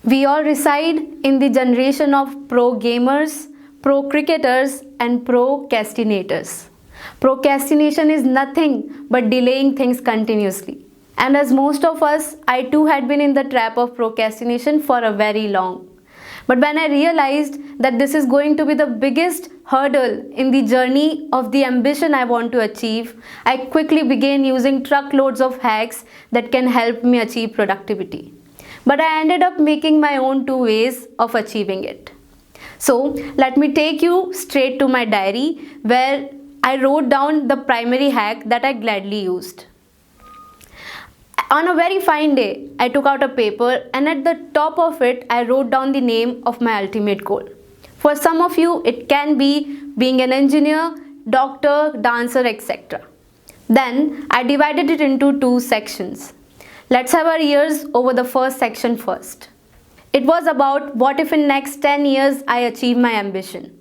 We all reside in the generation of pro gamers, pro cricketers, and procrastinators. Procrastination is nothing but delaying things continuously. And as most of us, I too had been in the trap of procrastination for a very long. But when I realized that this is going to be the biggest hurdle in the journey of the ambition I want to achieve, I quickly began using truckloads of hacks that can help me achieve productivity. But I ended up making my own two ways of achieving it. So let me take you straight to my diary where I wrote down the primary hack that I gladly used. On a very fine day, I took out a paper and at the top of it, I wrote down the name of my ultimate goal. For some of you, it can be being an engineer, doctor, dancer, etc. Then I divided it into two sections. Let's have our ears over the first section first. It was about what if in next 10 years I achieve my ambition.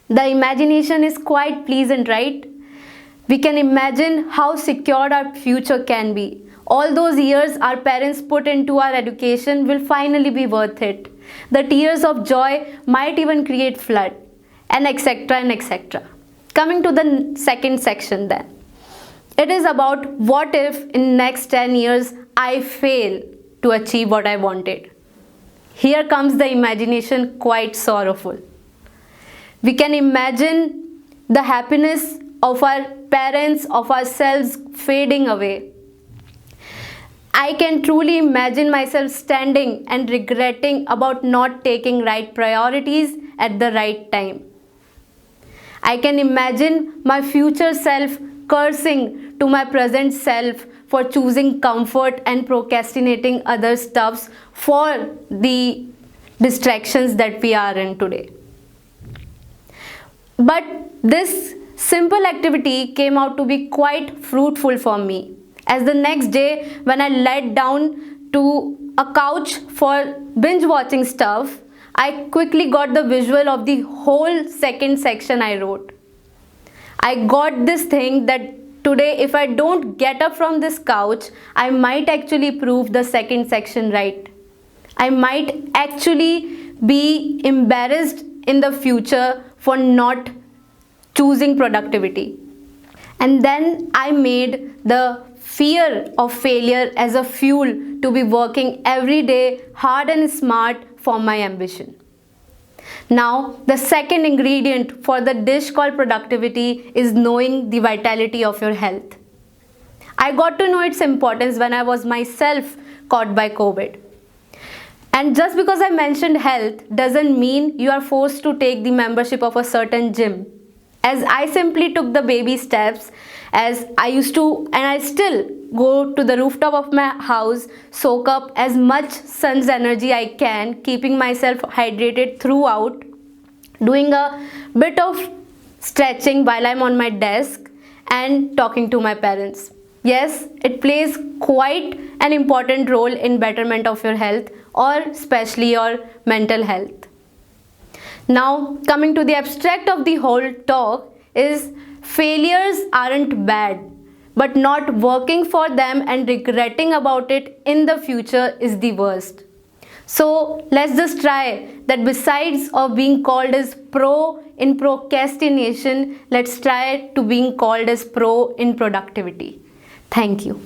The imagination is quite pleasant, right? We can imagine how secure our future can be. All those years our parents put into our education will finally be worth it. The tears of joy might even create flood, and etc. and etc. Coming to the second section then. It is about what if in next 10 years I fail to achieve what I wanted. Here comes the imagination quite sorrowful. We can imagine the happiness of our parents, of ourselves fading away. I can truly imagine myself standing and regretting about not taking right priorities at the right time. I can imagine my future self cursing to my present self for choosing comfort and procrastinating other stuffs for the distractions that we are in today. But this simple activity came out to be quite fruitful for me, as the next day when I laid down to a couch for binge watching stuff, I quickly got the visual of the whole second section I wrote. I got this thing that today if I don't get up from this couch, I might actually prove the second section right. I might actually be embarrassed in the future for not choosing productivity. And then I made the fear of failure as a fuel to be working every day hard and smart for my ambition. Now, the second ingredient for the dish called productivity is knowing the vitality of your health. I got to know its importance when I was myself caught by COVID. And just because I mentioned health doesn't mean you are forced to take the membership of a certain gym. As I simply took the baby steps, as I used to and I still go to the rooftop of my house, soak up as much sun's energy I can, keeping myself hydrated throughout, doing a bit of stretching while I'm on my desk and talking to my parents. Yes, it plays quite an important role in betterment of your health or especially your mental health. Now, coming to the abstract of the whole talk is failures aren't bad, but not working for them and regretting about it in the future is the worst. So let's just try that besides of being called as pro in procrastination, let's try to being called as pro in productivity. Thank you.